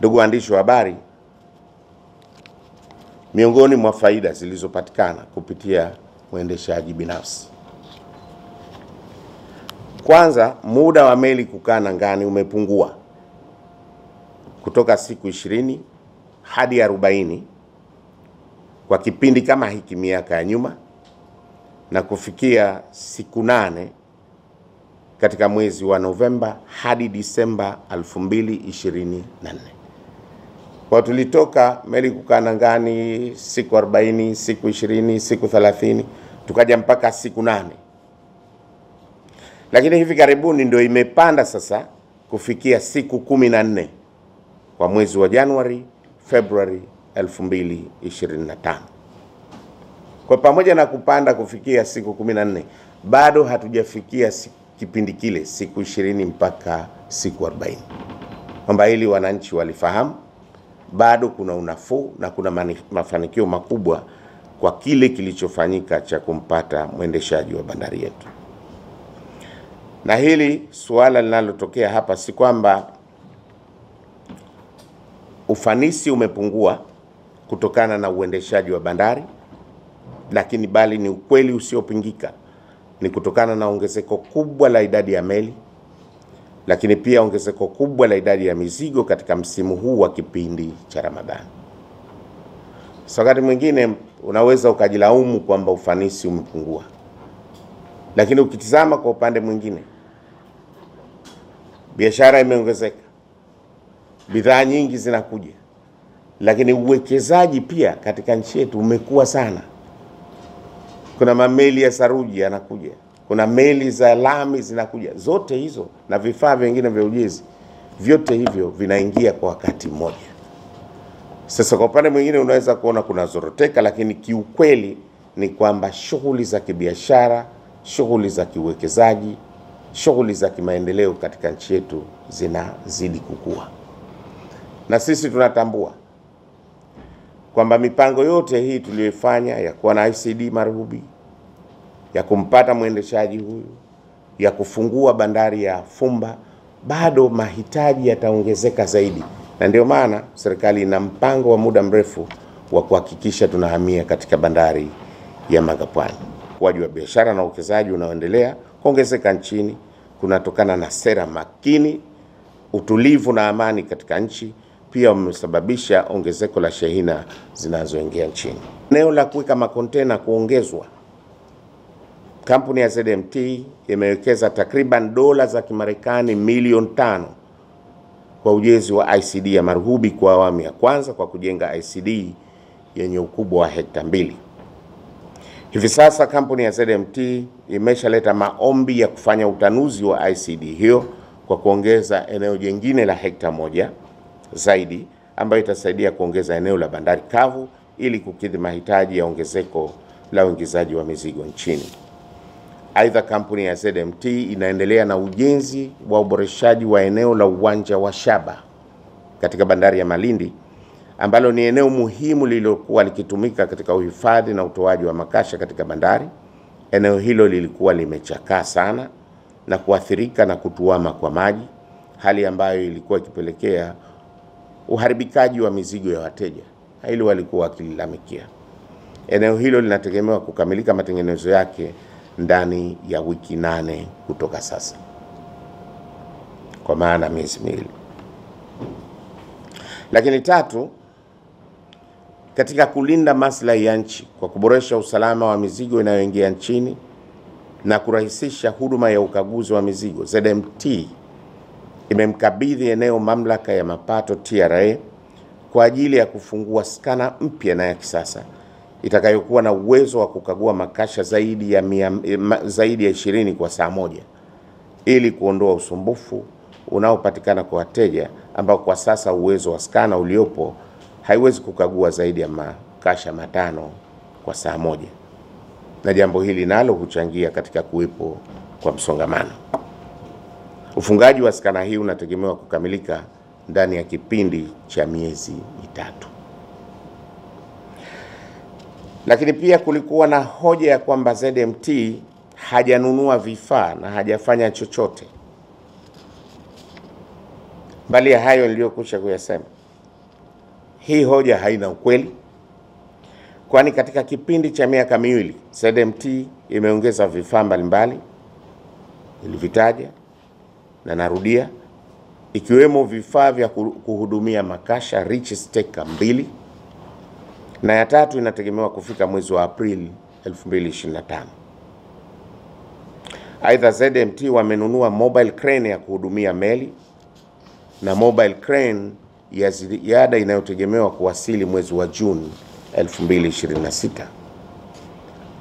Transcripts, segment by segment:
Ndugu waandishi wa habari, miongoni mwa faida zilizopatikana kupitia mwendeshaji binafsi, kwanza, muda wa meli kukaa nangani umepungua kutoka siku 20 hadi 40 kwa kipindi kama hiki miaka ya nyuma, na kufikia siku 8 katika mwezi wa Novemba hadi Disemba 2024. Kwa tulitoka meli kukaa nangani siku 40, siku 20, siku 30, tukaja mpaka siku 8. Lakini hivi karibuni ndio imepanda sasa kufikia siku 14 kwa mwezi wa Januari, Februari 2025. Kwa pamoja na kupanda kufikia siku 14, bado hatujafikia kipindi kile siku 20 mpaka siku 40. Kwamba hili wananchi walifahamu, bado kuna unafuu na kuna mafanikio makubwa kwa kile kilichofanyika cha kumpata mwendeshaji wa bandari yetu. Na hili suala linalotokea hapa si kwamba ufanisi umepungua kutokana na uendeshaji wa bandari, lakini bali ni ukweli usiopingika, ni kutokana na ongezeko kubwa la idadi ya meli, lakini pia ongezeko kubwa la idadi ya mizigo katika msimu huu wa kipindi cha Ramadhani. Wakati mwingine unaweza ukajilaumu kwamba ufanisi umepungua, lakini ukitizama kwa upande mwingine, biashara imeongezeka, bidhaa nyingi zinakuja, lakini uwekezaji pia katika nchi yetu umekuwa sana. Kuna mameli ya saruji yanakuja, kuna meli za lami zinakuja, zote hizo na vifaa vingine vya ujenzi, vyote hivyo vinaingia kwa wakati mmoja. Sasa kwa upande mwingine unaweza kuona kuna zoroteka, lakini kiukweli ni kwamba shughuli za kibiashara, shughuli za kiuwekezaji, shughuli za kimaendeleo katika nchi yetu zinazidi kukua. Na sisi tunatambua kwamba mipango yote hii tuliyoifanya ya kuwa na ICD Maruhubi, ya kumpata mwendeshaji huyu, ya kufungua bandari ya Fumba, bado mahitaji yataongezeka zaidi. Na ndio maana serikali ina mpango wa muda mrefu wa kuhakikisha tunahamia katika bandari ya Magapwani. Ukuaji wa biashara na uwekezaji unaoendelea kuongezeka nchini kunatokana na sera makini, utulivu na amani katika nchi, pia umesababisha ongezeko la shehina zinazoingia nchini. Eneo la kuweka makontena kuongezwa. Kampuni ya ZMT imewekeza takriban dola za Kimarekani milioni 5 kwa ujenzi wa ICD ya Maruhubi kwa awamu ya kwanza, kwa kujenga ICD yenye ukubwa wa hekta 2. Hivi sasa kampuni ya ZMT imeshaleta maombi ya kufanya utanuzi wa ICD hiyo kwa kuongeza eneo jingine la hekta 1 zaidi, ambayo itasaidia kuongeza eneo la bandari kavu ili kukidhi mahitaji ya ongezeko la uingizaji wa mizigo nchini. Aidha, kampuni ya ZMT inaendelea na ujenzi wa uboreshaji wa eneo la uwanja wa shaba katika bandari ya Malindi, ambalo ni eneo muhimu lililokuwa likitumika katika uhifadhi na utoaji wa makasha katika bandari. Eneo hilo lilikuwa limechakaa sana na kuathirika na kutuama kwa maji, hali ambayo ilikuwa ikipelekea uharibikaji wa mizigo ya wateja. Hili walikuwa wakilalamikia. Eneo hilo linategemewa kukamilika matengenezo yake ndani ya wiki 8 kutoka sasa, kwa maana miezi 2. Lakini 3, katika kulinda maslahi ya nchi kwa kuboresha usalama wa mizigo inayoingia nchini na kurahisisha huduma ya ukaguzi wa mizigo, ZMT imemkabidhi eneo mamlaka ya mapato TRA kwa ajili ya kufungua skana mpya na ya kisasa itakayokuwa na uwezo wa kukagua makasha zaidi ya 20 kwa saa moja, ili kuondoa usumbufu unaopatikana kwa wateja ambao kwa sasa uwezo wa skana uliopo haiwezi kukagua zaidi ya makasha 5 kwa saa moja, na jambo hili nalo huchangia katika kuwepo kwa msongamano. Ufungaji wa skana hii unategemewa kukamilika ndani ya kipindi cha miezi 3. Lakini pia kulikuwa na hoja ya kwamba ZMT hajanunua vifaa na hajafanya chochote. Bali ya hayo niliyokwisha kuyasema, Hii hoja haina ukweli, kwani katika kipindi cha miaka miwili ZMT imeongeza vifaa mbalimbali ilivitaja, na narudia, ikiwemo vifaa vya kuhudumia makasha Rich Stacker 2, na ya tatu inategemewa kufika mwezi wa Aprili 2025. Aidha, ZMT wamenunua mobile crane ya kuhudumia meli na mobile crane ya ziada inayotegemewa kuwasili mwezi wa Juni 2026.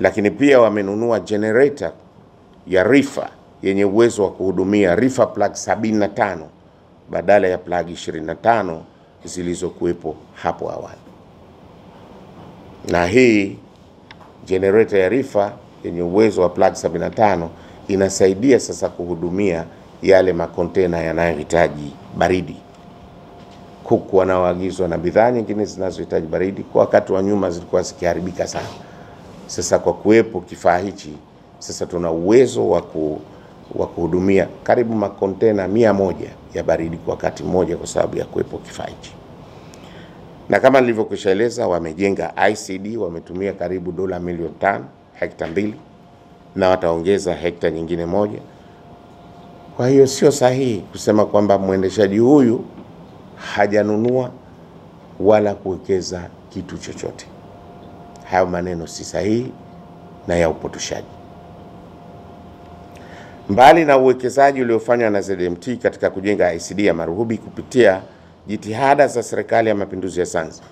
Lakini pia wamenunua generator ya reefer yenye uwezo wa kuhudumia reefer plug 75 badala ya plug 25 zilizokuwepo hapo awali. Na hii generator ya reefer yenye uwezo wa plug 75 inasaidia sasa kuhudumia yale makontena yanayohitaji baridi. Kuku wanaoagizwa na bidhaa nyingine zinazohitaji baridi kwa wakati wa nyuma zilikuwa zikiharibika sana. Sasa kwa kuwepo kifaa hichi, sasa tuna uwezo wa kuhudumia karibu makontena 100 ya baridi kwa wakati mmoja kwa sababu ya kuwepo kifaa hichi. Na kama nilivyokwishaeleza, wamejenga ICD, wametumia karibu dola milioni 5, hekta 2, na wataongeza hekta nyingine 1. Kwa hiyo sio sahihi kusema kwamba mwendeshaji huyu hajanunua wala kuwekeza kitu chochote. Hayo maneno si sahihi na ya upotoshaji. Mbali na uwekezaji uliofanywa na ZMT katika kujenga ICD ya Maruhubi kupitia jitihada za Serikali ya Mapinduzi ya Zanzibar,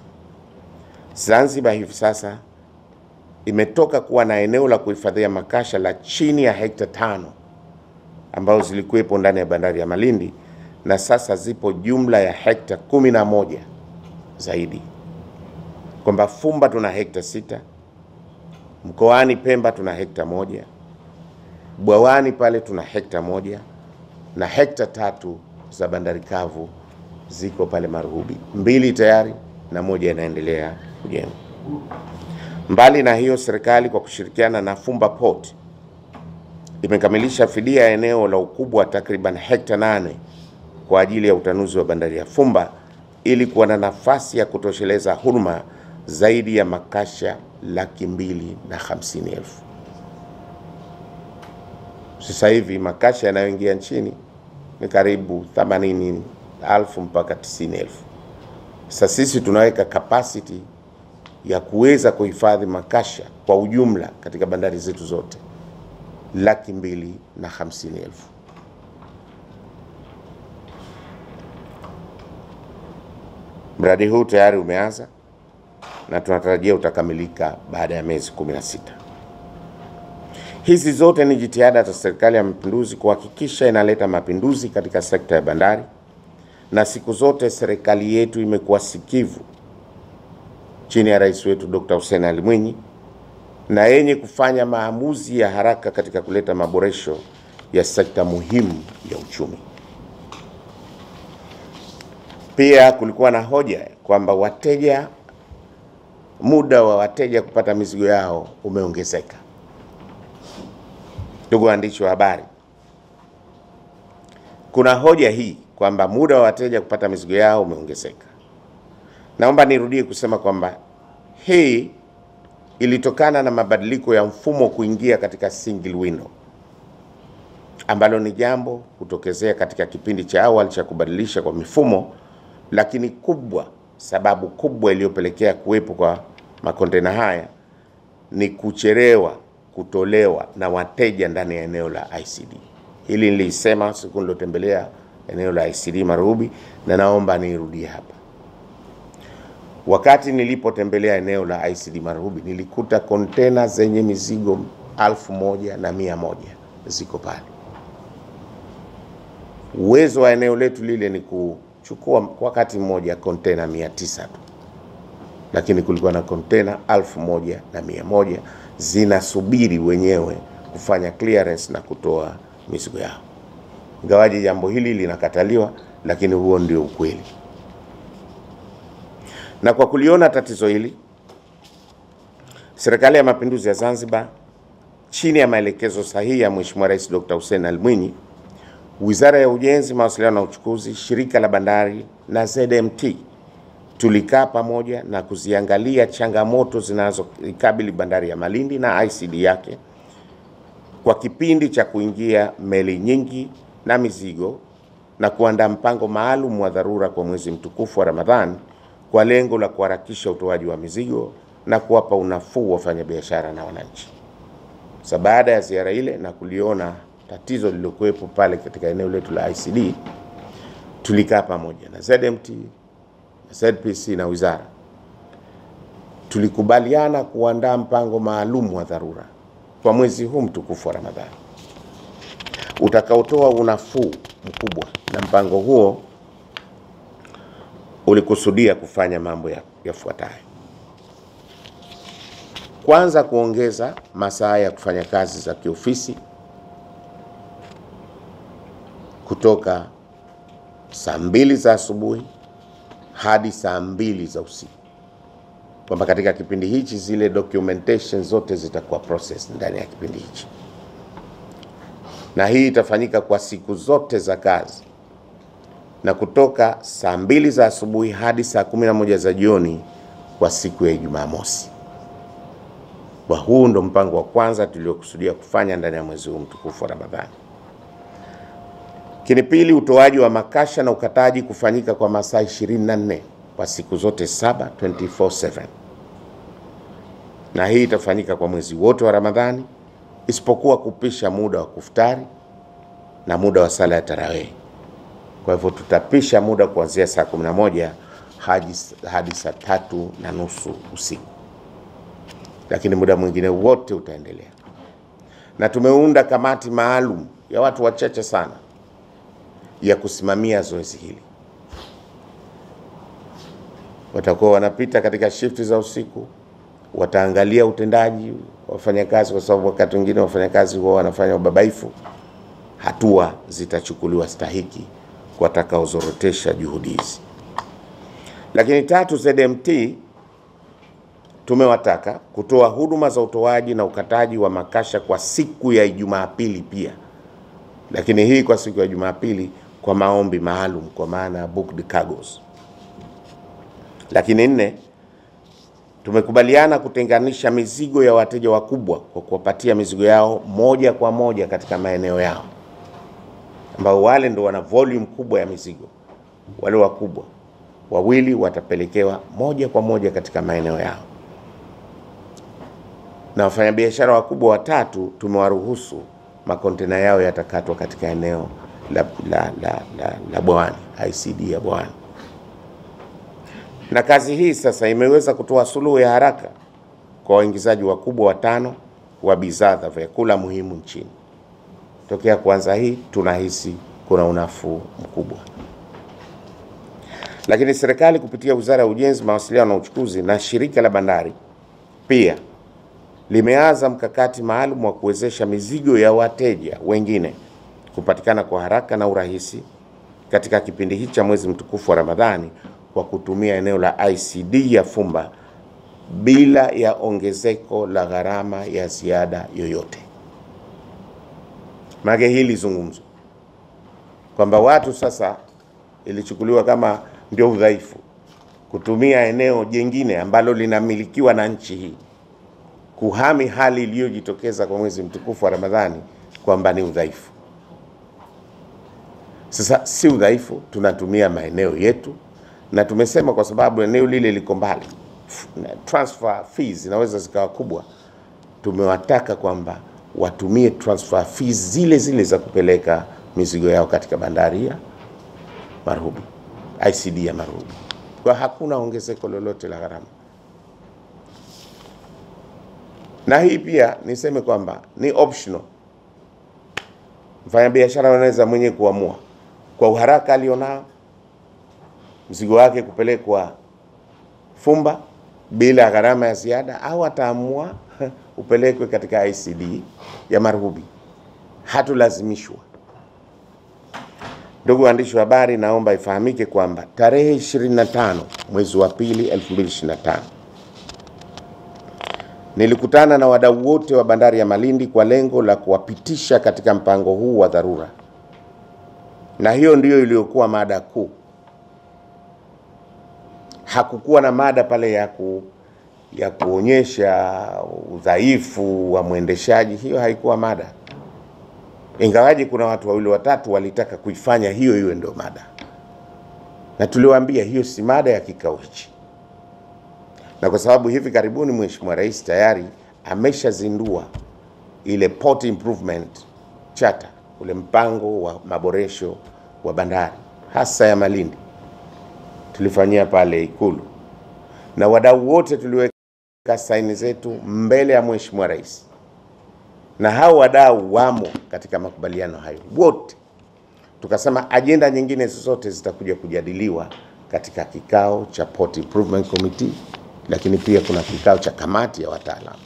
Zanzibar hivi sasa imetoka kuwa na eneo la kuhifadhia makasha la chini ya hekta 5 ambazo zilikuwepo ndani ya bandari ya Malindi, na sasa zipo jumla ya hekta 11 zaidi. Kwamba Fumba tuna hekta 6, mkoani Pemba tuna hekta 1, Bwawani pale tuna hekta 1, na hekta 3 za bandari kavu ziko pale Maruhubi, 2 tayari na 1 inaendelea kujengwa. Mbali na hiyo, serikali kwa kushirikiana na Fumba Port imekamilisha fidia ya eneo la ukubwa wa takriban hekta 8 kwa ajili ya utanuzi wa bandari ya Fumba ili kuwa na nafasi ya kutosheleza huduma zaidi ya makasha 250,000. Sasa hivi makasha yanayoingia nchini ni karibu 80,000 mpaka 90,000. Sasa sisi tunaweka capacity ya kuweza kuhifadhi makasha kwa ujumla katika bandari zetu zote 250,000. Mradi huu tayari umeanza na tunatarajia utakamilika baada ya miezi 16. Hizi zote ni jitihada za Serikali ya Mapinduzi kuhakikisha inaleta mapinduzi katika sekta ya bandari, na siku zote serikali yetu imekuwa sikivu chini ya rais wetu Dr. Hussein Ali Mwinyi na yenye kufanya maamuzi ya haraka katika kuleta maboresho ya sekta muhimu ya uchumi. Pia kulikuwa na hoja kwamba muda wa wateja kupata mizigo yao umeongezeka. Ndugu waandishi wa habari, kuna hoja hii kwamba muda wa wateja kupata mizigo yao umeongezeka. Naomba nirudie kusema kwamba hii ilitokana na mabadiliko ya mfumo kuingia katika single window, ambalo ni jambo kutokezea katika kipindi cha awali cha kubadilisha kwa mifumo, lakini sababu kubwa iliyopelekea kuwepo kwa makontena haya ni kuchelewa kutolewa na wateja ndani ya eneo la ICD. Hili nilisema siku nilotembelea eneo la ICD Maruhubi, na naomba nirudie hapa. Wakati nilipotembelea eneo la ICD Maruhubi, nilikuta kontena zenye mizigo 1,100 ziko pale. Uwezo wa eneo letu lile ni kuchukua kwa wakati mmoja kontena 900 tu, lakini kulikuwa na kontena 1,100 zinasubiri wenyewe kufanya clearance na kutoa mizigo yao. Ingawaje jambo hili linakataliwa, lakini huo ndio ukweli. Na kwa kuliona tatizo hili, Serikali ya Mapinduzi ya Zanzibar chini ya maelekezo sahihi ya Mheshimiwa Rais Dr. Hussein Ali Mwinyi, Wizara ya Ujenzi, Mawasiliano na Uchukuzi, Shirika la Bandari na ZMT tulikaa pamoja na kuziangalia changamoto zinazoikabili bandari ya Malindi na ICD yake kwa kipindi cha kuingia meli nyingi na mizigo, na kuandaa mpango maalum wa dharura kwa mwezi mtukufu wa Ramadhani kwa lengo la kuharakisha utoaji wa mizigo na kuwapa unafuu wafanyabiashara na wananchi. Sasa baada ya ziara ile na kuliona tatizo lililokuwepo pale katika eneo letu la ICD, tulikaa pamoja na ZMT, na ZPC na wizara. Tulikubaliana kuandaa mpango maalum wa dharura kwa mwezi huu mtukufu wa Ramadhani utakaotoa unafuu mkubwa, na mpango huo ulikusudia kufanya mambo yafuatayo. Kwanza, kuongeza masaa ya kufanya kazi za kiofisi kutoka saa 2 za asubuhi hadi saa 2 za usiku, kwamba katika kipindi hichi zile documentation zote zitakuwa process ndani ya kipindi hichi, na hii itafanyika kwa siku zote za kazi, na kutoka saa 2 za asubuhi hadi saa 11 za jioni kwa siku ya Jumamosi. Kwa huu ndo mpango wa kwanza tuliokusudia kufanya ndani ya mwezi huu mtukufu wa Ramadhani. Pili, utoaji wa makasha na ukataji kufanyika kwa masaa 24 kwa siku zote 7, 24/7. Na hii itafanyika kwa mwezi wote wa Ramadhani isipokuwa kupisha muda wa kufutari na muda wa sala ya tarawih. Kwa hivyo tutapisha muda kuanzia saa 11 hadi saa 3:30 usiku, lakini muda mwingine wote utaendelea. Na tumeunda kamati maalum ya watu wachache sana ya kusimamia zoezi hili. Watakuwa wanapita katika shifti za usiku, wataangalia utendaji wafanyakazi, kwa sababu wakati mwingine wafanyakazi wao wanafanya ubabaifu. Hatua zitachukuliwa stahiki kwa watakaozorotesha juhudi hizi. Lakini tatu, ZMT tumewataka kutoa huduma za utoaji na ukataji wa makasha kwa siku ya Jumapili pia, lakini hii kwa siku ya Jumapili kwa maombi maalum, kwa maana booked cargos. Lakini 4, tumekubaliana kutenganisha mizigo ya wateja wakubwa kwa kuwapatia mizigo yao moja kwa moja katika maeneo yao, ambao wale ndo wana volume kubwa ya mizigo. Wale wakubwa wawili watapelekewa moja kwa moja katika maeneo yao, na wafanyabiashara wakubwa 3 tumewaruhusu makontena yao yatakatwa katika eneo la Bwawani, ICD ya Bwawani. Na kazi hii sasa imeweza kutoa suluhu ya haraka kwa waingizaji wakubwa 5 wa bidhaa za vyakula muhimu nchini. Tokea kuanza hii tunahisi kuna unafuu mkubwa. Lakini serikali kupitia Wizara ya Ujenzi, Mawasiliano na Uchukuzi na Shirika la Bandari pia limeanza mkakati maalum wa kuwezesha mizigo ya wateja wengine kupatikana kwa haraka na urahisi katika kipindi hiki cha mwezi mtukufu wa Ramadhani kwa kutumia eneo la ICD ya Fumba bila ya ongezeko la gharama ya ziada yoyote. Mage hili zungumzo kwamba watu sasa ilichukuliwa kama ndio udhaifu kutumia eneo jingine ambalo linamilikiwa na nchi hii kuhami hali iliyojitokeza kwa mwezi mtukufu wa Ramadhani kwamba ni udhaifu. Sasa si udhaifu, tunatumia maeneo yetu, na tumesema kwa sababu eneo lile liko mbali, transfer fees zinaweza zikawa kubwa. Tumewataka kwamba watumie transfer fees zile zile za kupeleka mizigo yao katika bandari ya Marhubi, ICD ya Marhubi. Kwa hakuna ongezeko lolote la gharama. Na hii pia niseme kwamba ni optional. Mfanyabiashara anaweza mwenye kuamua kwa uharaka alionao mzigo wake kupelekwa Fumba bila gharama ya ziada, au ataamua upelekwe katika ICD ya Marhubi. Hatulazimishwa. Ndugu waandishi wa habari, naomba ifahamike kwamba tarehe 25 mwezi wa 2 2025 nilikutana na wadau wote wa bandari ya Malindi kwa lengo la kuwapitisha katika mpango huu wa dharura, na hiyo ndiyo iliyokuwa mada kuu. hakukuwa na mada pale ya kuonyesha udhaifu wa mwendeshaji. Hiyo haikuwa mada, ingawaje kuna watu wawili watatu walitaka kuifanya hiyo ndio mada, na tuliwaambia hiyo si mada ya kikao hichi. Na kwa sababu hivi karibuni Mheshimiwa Rais tayari ameshazindua ile Port Improvement Charter, ule mpango wa maboresho wa bandari hasa ya Malindi, tulifanyia pale Ikulu, na wadau wote tuliweka saini zetu mbele ya Mheshimiwa Rais, na hao wadau wamo katika makubaliano hayo wote. Tukasema ajenda nyingine zote zitakuja kujadiliwa katika kikao cha Port Improvement Committee, lakini pia kuna kikao cha kamati ya wataalamu.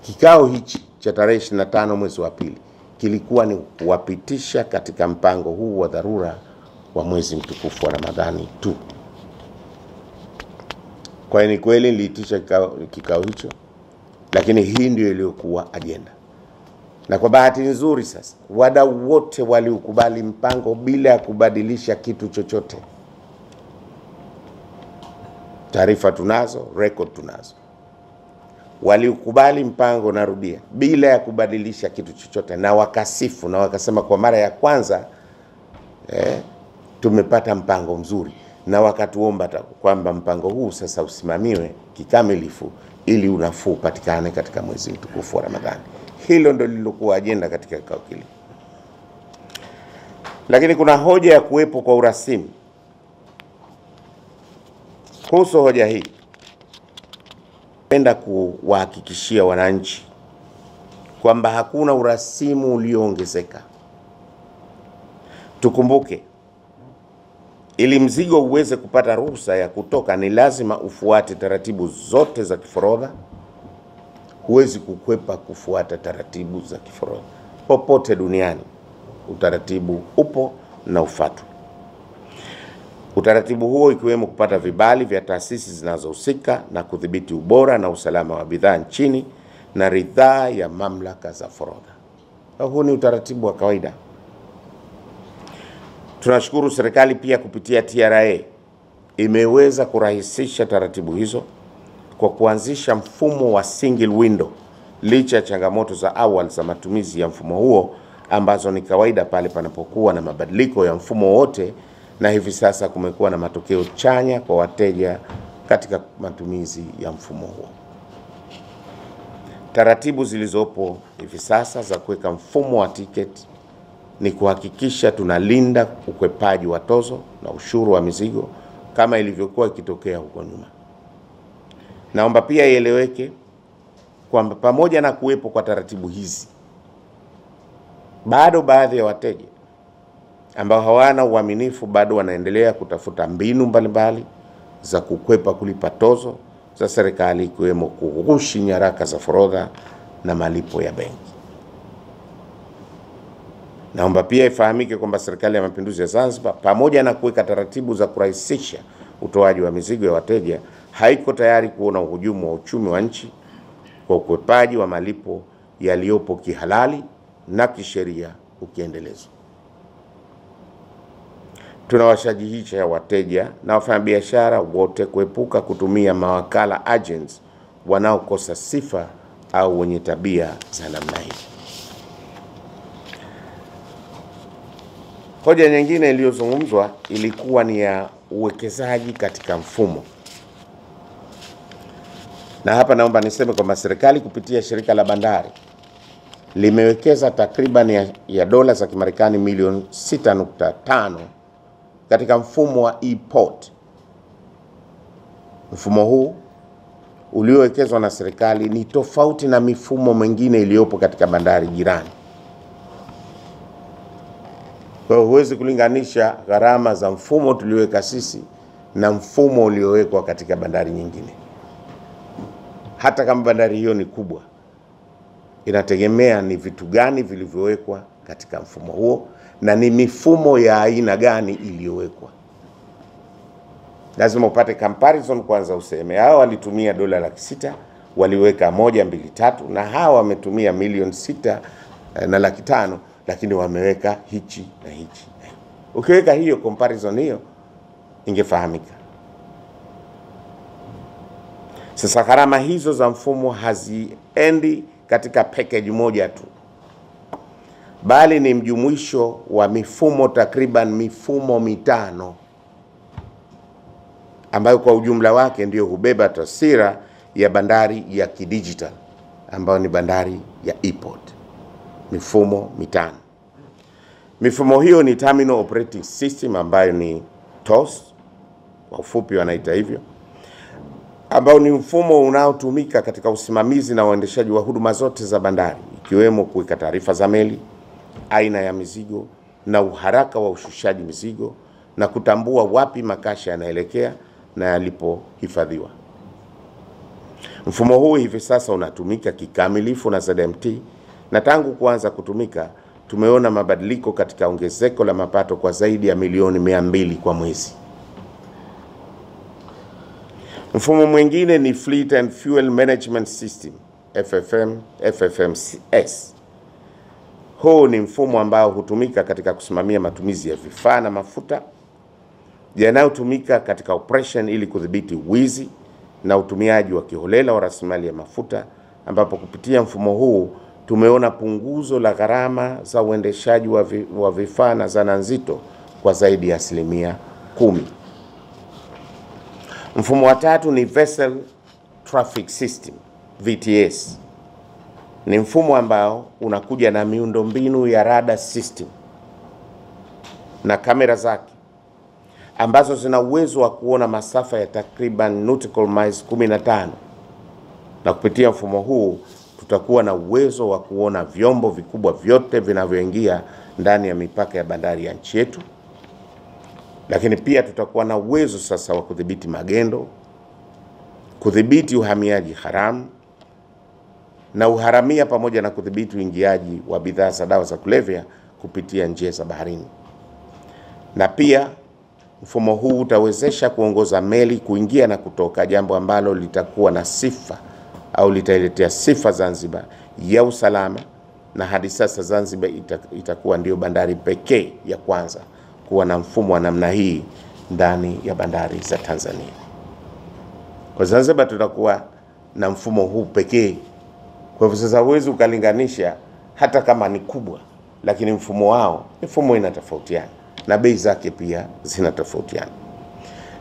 Kikao hichi cha tarehe 25 mwezi wa pili kilikuwa ni kuwapitisha katika mpango huu wa dharura wa mwezi mtukufu wa Ramadhani tu. Kwa hiyo ni kweli niliitisha kikao hicho, lakini hii ndio iliyokuwa ajenda. Na kwa bahati nzuri sasa wadau wote waliukubali mpango bila ya kubadilisha kitu chochote. Taarifa tunazo, record tunazo. Waliukubali mpango, narudia, bila ya kubadilisha kitu chochote, na wakasifu na wakasema kwa mara ya kwanza tumepata mpango mzuri, na wakatuomba kwamba mpango huu sasa usimamiwe kikamilifu ili unafuu patikane katika mwezi mtukufu wa Ramadhani. Hilo ndio lililokuwa ajenda katika kikao kile. Lakini kuna hoja ya kuwepo kwa urasimu. Kuhusu hoja hii, napenda kuwahakikishia wananchi kwamba hakuna urasimu ulioongezeka. Tukumbuke, ili mzigo uweze kupata ruhusa ya kutoka ni lazima ufuate taratibu zote za kiforodha. Huwezi kukwepa kufuata taratibu za kiforodha. Popote duniani utaratibu upo na ufuatwe. Utaratibu huo ikiwemo kupata vibali vya taasisi zinazohusika na kudhibiti ubora na usalama wa bidhaa nchini na ridhaa ya mamlaka za forodha. Huu ni utaratibu wa kawaida. Tunashukuru serikali pia kupitia TRA imeweza kurahisisha taratibu hizo kwa kuanzisha mfumo wa single window, licha ya changamoto za awali za matumizi ya mfumo huo ambazo ni kawaida pale panapokuwa na mabadiliko ya mfumo wote, na hivi sasa kumekuwa na matokeo chanya kwa wateja katika matumizi ya mfumo huo. Taratibu zilizopo hivi sasa za kuweka mfumo wa tiketi ni kuhakikisha tunalinda ukwepaji wa tozo na ushuru wa mizigo kama ilivyokuwa ikitokea huko nyuma. Naomba pia ieleweke kwamba pamoja na kuwepo kwa taratibu hizi, bado baadhi ya wateja ambao hawana uaminifu bado wanaendelea kutafuta mbinu mbalimbali za kukwepa kulipa tozo za serikali, ikiwemo kughushi nyaraka za forodha na malipo ya benki. Naomba pia ifahamike kwamba Serikali ya Mapinduzi ya Zanzibar, pamoja na kuweka taratibu za kurahisisha utoaji wa mizigo ya wateja, haiko tayari kuona uhujumu wa uchumi wa nchi kwa ukwepaji wa malipo yaliyopo kihalali na kisheria ukiendelezwa. Tunawashajihisha wateja na wafanyabiashara wote kuepuka kutumia mawakala agents wanaokosa sifa au wenye tabia za namna hii. Hoja nyingine iliyozungumzwa ilikuwa ni ya uwekezaji katika mfumo. Na hapa naomba niseme kwamba serikali kupitia shirika la bandari limewekeza takriban ya dola za Kimarekani milioni 6.5 katika mfumo wa e-port. Mfumo huu uliowekezwa na serikali ni tofauti na mifumo mingine iliyopo katika bandari jirani. Kwa hiyo huwezi kulinganisha gharama za mfumo tulioweka sisi na mfumo uliowekwa katika bandari nyingine. Hata kama bandari hiyo ni kubwa, inategemea ni vitu gani vilivyowekwa katika mfumo huo na ni mifumo ya aina gani iliyowekwa. Lazima upate comparison kwanza, useme hao walitumia dola 600,000 waliweka 1, 2, 3, na hawa wametumia milioni 6 na 500,000 lakini wameweka hichi na hichi. Ukiweka hiyo comparison hiyo ingefahamika. Sasa gharama hizo za mfumo haziendi katika package moja tu, bali ni mjumuisho wa mifumo, takriban mifumo mitano, ambayo kwa ujumla wake ndio hubeba taswira ya bandari ya kidigital ambayo ni bandari ya e-port. Mifumo mitano. Mifumo hiyo ni Terminal Operating System ambayo ni TOS kwa ufupi wanaita hivyo, ambao ni mfumo unaotumika katika usimamizi na uendeshaji wa huduma zote za bandari, ikiwemo kuweka taarifa za meli, aina ya mizigo na uharaka wa ushushaji mizigo, na kutambua wapi makasha yanaelekea na yalipohifadhiwa. Mfumo huu hivi sasa unatumika kikamilifu na ZMT, na tangu kuanza kutumika tumeona mabadiliko katika ongezeko la mapato kwa zaidi ya milioni 200 kwa mwezi. Mfumo mwingine ni Fleet and Fuel Management System, FFMS. Huu ni mfumo ambao hutumika katika kusimamia matumizi ya vifaa na mafuta yanayotumika katika operation ili kudhibiti wizi na utumiaji wa kiholela wa rasilimali ya mafuta, ambapo kupitia mfumo huu tumeona punguzo la gharama za uendeshaji wa vifaa na zana nzito kwa zaidi ya 10%. Mfumo wa tatu ni Vessel Traffic System, VTS. Ni mfumo ambao unakuja na miundombinu ya radar system na kamera zake ambazo zina uwezo wa kuona masafa ya takriban nautical miles 15, na kupitia mfumo huu tutakuwa na uwezo wa kuona vyombo vikubwa vyote vinavyoingia ndani ya mipaka ya bandari ya nchi yetu. Lakini pia tutakuwa na uwezo sasa wa kudhibiti magendo, kudhibiti uhamiaji haramu na uharamia, pamoja na kudhibiti uingiaji wa bidhaa za dawa za kulevya kupitia njia za baharini. Na pia mfumo huu utawezesha kuongoza meli kuingia na kutoka, jambo ambalo litakuwa na sifa au litailetea sifa Zanzibar ya usalama, na hadi sasa Zanzibar itakuwa ndio bandari pekee ya kwanza kuwa na mfumo wa namna hii ndani ya bandari za Tanzania. Kwa Zanzibar tutakuwa na mfumo huu pekee. Kwa hivyo sasa huwezi ukalinganisha, hata kama ni kubwa, lakini mfumo wao, mifumo inatofautiana na bei zake pia zinatofautiana.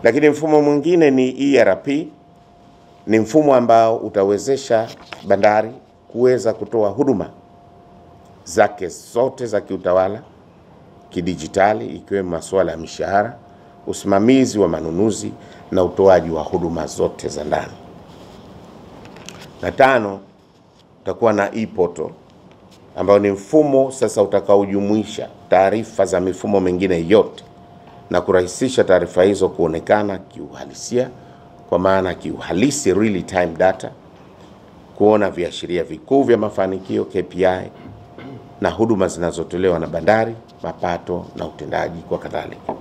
Lakini mfumo mwingine ni ERP. Ni mfumo ambao utawezesha bandari kuweza kutoa huduma zake zote za kiutawala kidijitali, ikiwemo masuala ya mishahara, usimamizi wa manunuzi na utoaji wa huduma zote za ndani. Na tano, tutakuwa na e-portal ambao ni mfumo sasa utakaojumuisha taarifa za mifumo mingine yote na kurahisisha taarifa hizo kuonekana kiuhalisia, kwa maana kiuhalisi, real time data, kuona viashiria vikuu vya mafanikio KPI na huduma zinazotolewa na bandari, mapato na utendaji kwa kadhalika.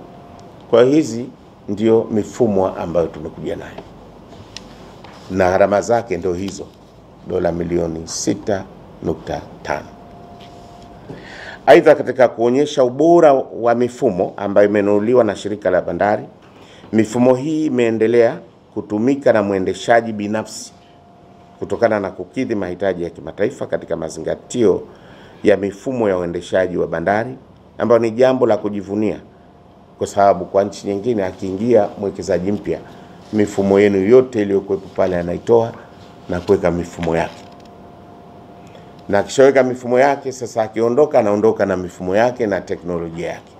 Kwa hizi ndio mifumo ambayo tumekuja nayo, na gharama zake ndio hizo, dola milioni 6.5. Aidha, katika kuonyesha ubora wa mifumo ambayo imenunuliwa na shirika la bandari, mifumo hii imeendelea kutumika na mwendeshaji binafsi kutokana na kukidhi mahitaji ya kimataifa katika mazingatio ya mifumo ya uendeshaji wa bandari, ambayo ni jambo la kujivunia, kwa sababu kwa nchi nyingine akiingia mwekezaji mpya, mifumo yenu yote iliyokuwepo pale anaitoa na kuweka mifumo yake, na akishaweka mifumo yake sasa akiondoka anaondoka na mifumo yake na teknolojia yake.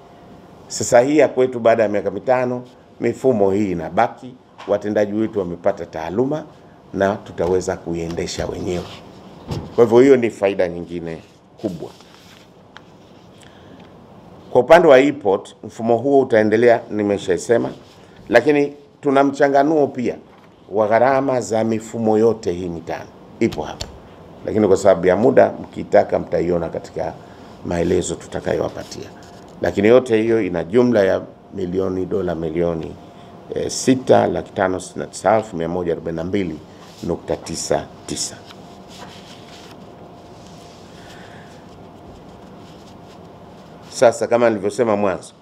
Sasa hii ya kwetu baada ya miaka 5 mifumo hii inabaki, watendaji wetu wamepata taaluma na tutaweza kuiendesha wenyewe. Kwa hivyo hiyo ni faida nyingine kubwa. Kwa upande wa e-port, mfumo huo utaendelea, nimeshaisema, lakini tuna mchanganuo pia wa gharama za mifumo yote hii mitano. Ipo hapa, lakini kwa sababu ya muda, mkitaka mtaiona katika maelezo tutakayowapatia. Lakini yote hiyo ina jumla ya dola milioni 6,599,142.99. Sasa kama nilivyosema mwanzo,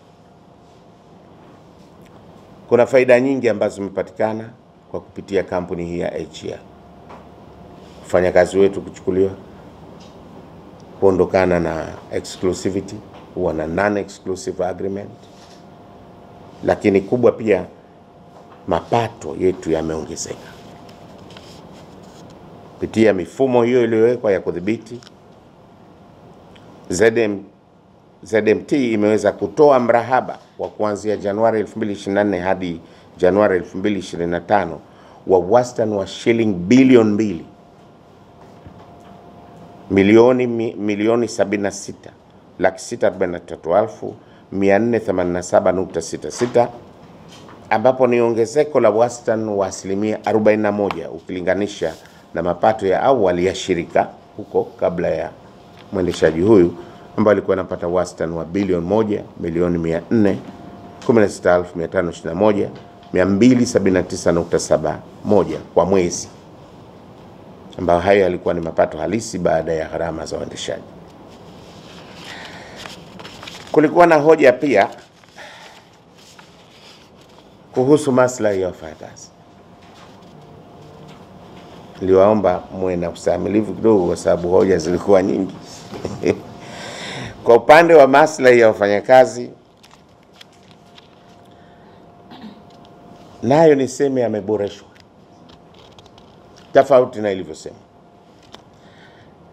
kuna faida nyingi ambazo zimepatikana kwa kupitia kampuni hii ya HCL. Wafanyakazi wetu kuchukuliwa, kuondokana na exclusivity, huwa na non-exclusive agreement. Lakini kubwa pia, mapato yetu yameongezeka kupitia mifumo hiyo iliyowekwa ya kudhibiti. ZMT imeweza kutoa mrahaba wa kuanzia Januari 2024 hadi Januari 2025 wa wastani wa shilingi bilioni 2 milioni 76,643,487.66, ambapo ni ongezeko la wastani wa asilimia 41 ukilinganisha na mapato ya awali ya shirika huko kabla ya mwendeshaji huyu, ambaye alikuwa anapata wastani wa bilioni 1 milioni 416,521,279.71 kwa mwezi, ambayo hayo yalikuwa ni mapato halisi baada ya gharama za uendeshaji. Kulikuwa na hoja pia kuhusu maslahi ya wafanyakazi. Niliwaomba muwe na ustahimilivu kidogo kwa sababu hoja zilikuwa nyingi. Kwa upande wa maslahi ya wafanyakazi, nayo niseme yameboreshwa tofauti na ilivyosema,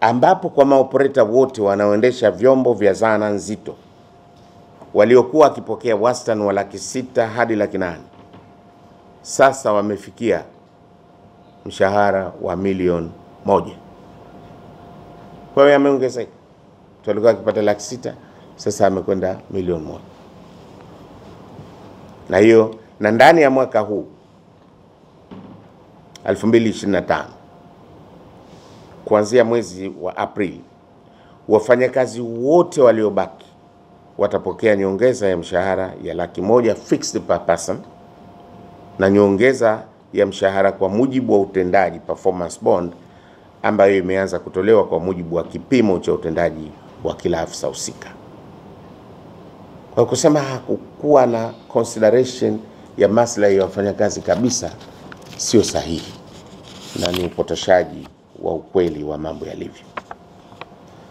ambapo kwa maoperator wote wanaoendesha vyombo vya zana nzito waliokuwa wakipokea wastani wa Laki6 hadi Laki8, sasa wamefikia mshahara wa milioni 1. Kwa hiyo yameongezeka. Tulikuwa akipata Laki6, sasa amekwenda milioni 1. Na hiyo, na ndani ya mwaka huu 2025 kuanzia mwezi wa Aprili, wafanyakazi wote waliobaki watapokea nyongeza ya mshahara ya Laki1 fixed per person na nyongeza ya mshahara kwa mujibu wa utendaji performance bond, ambayo imeanza kutolewa kwa mujibu wa kipimo cha utendaji wa kila afisa husika. Kwa kusema hakukuwa na consideration ya maslahi ya wafanyakazi kabisa, sio sahihi na ni upotoshaji wa ukweli wa mambo yalivyo.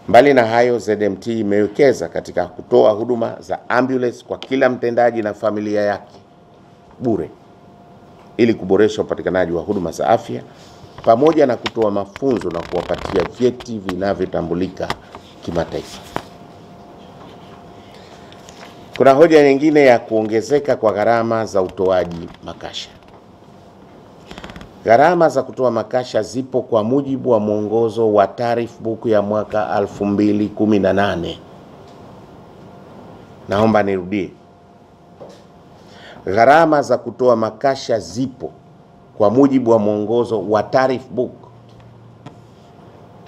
Mbali na hayo, ZMT imewekeza katika kutoa huduma za ambulance kwa kila mtendaji na familia yake bure, ili kuboresha upatikanaji wa huduma za afya pamoja na kutoa mafunzo na kuwapatia vyeti vinavyotambulika kimataifa. Kuna hoja nyingine ya kuongezeka kwa gharama za utoaji makasha. Gharama za kutoa makasha zipo kwa mujibu wa mwongozo wa Tariff Book ya mwaka 2018. Naomba nirudie. Gharama za kutoa makasha zipo kwa mujibu wa mwongozo wa Tariff Book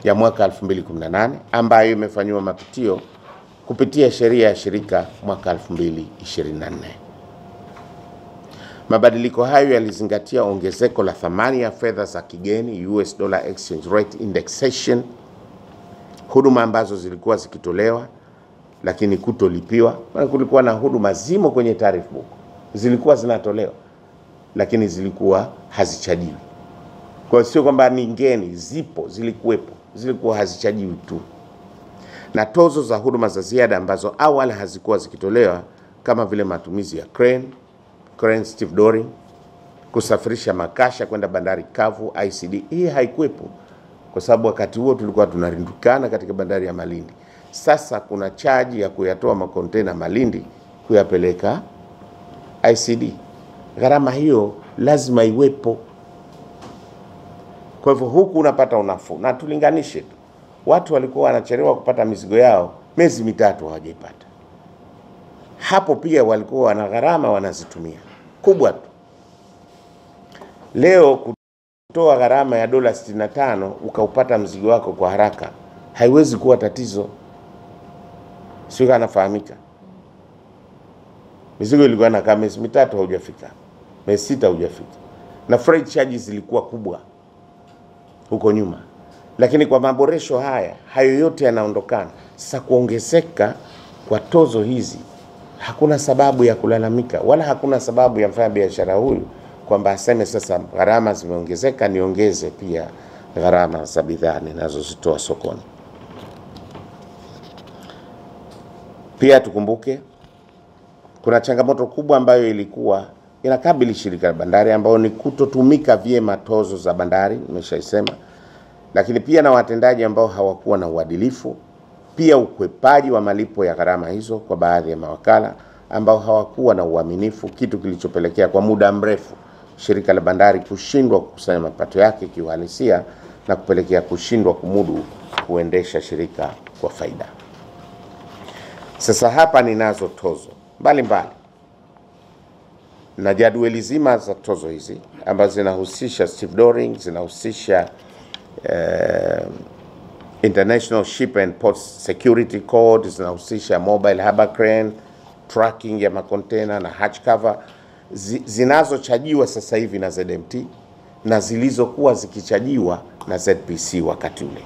ya mwaka 2018 ambayo imefanywa mapitio kupitia sheria ya shirika mwaka 2024. Mabadiliko hayo yalizingatia ongezeko la thamani ya fedha za kigeni, US Dollar Exchange Rate Indexation, huduma ambazo zilikuwa zikitolewa lakini kutolipiwa. Kulikuwa na huduma zimo kwenye Tariff Book, zilikuwa zinatolewa lakini zilikuwa hazichajiwi. Kwa hiyo sio kwamba ni ngeni, zipo, zilikuwepo, zilikuwa hazichajiwi tu. Na tozo za huduma za ziada ambazo awali hazikuwa zikitolewa kama vile matumizi ya crane stevedoring, kusafirisha makasha kwenda bandari kavu ICD, hii haikuwepo kwa sababu wakati huo tulikuwa tunarindukana katika bandari ya Malindi. Sasa kuna chaji ya kuyatoa makontena Malindi kuyapeleka ICD. Gharama hiyo lazima iwepo. Kwa hivyo huku unapata unafuu. Na tulinganishe tu, watu walikuwa wanachelewa kupata mizigo yao miezi 3 hawajaipata. Hapo pia walikuwa wana gharama wanazitumia kubwa tu. Leo kutoa gharama ya dola 65 ukaupata mzigo wako kwa haraka haiwezi kuwa tatizo. Sio kana fahamika. Mizigo ilikuwa na kama miezi 3 haujafika, miezi 6 haujafika, na freight charges zilikuwa kubwa huko nyuma. Lakini kwa maboresho haya, hayo yote yanaondokana. Sasa kuongezeka kwa tozo hizi, hakuna sababu ya kulalamika wala hakuna sababu ya mfanya biashara huyu kwamba aseme sasa gharama zimeongezeka, niongeze pia gharama za bidhaa ninazozitoa sokoni. Pia tukumbuke kuna changamoto kubwa ambayo ilikuwa inakabili shirika la bandari, ambayo ni kutotumika vyema tozo za bandari, nimeshaisema, lakini pia na watendaji ambao hawakuwa na uadilifu, pia ukwepaji wa malipo ya gharama hizo kwa baadhi ya mawakala ambao hawakuwa na uaminifu, kitu kilichopelekea kwa muda mrefu shirika la bandari kushindwa kukusanya mapato yake kiuhalisia na kupelekea kushindwa kumudu kuendesha shirika kwa faida. Sasa hapa ninazo tozo mbalimbali na jadwali zima za tozo hizi ambazo zinahusisha stevedoring, zinahusisha International Ship and Port Security Code, zinahusisha mobile harbor crane, tracking ya makontena na hatch cover, zinazochajiwa sasa hivi na ZMT na zilizokuwa zikichajiwa na ZPC wakati ule.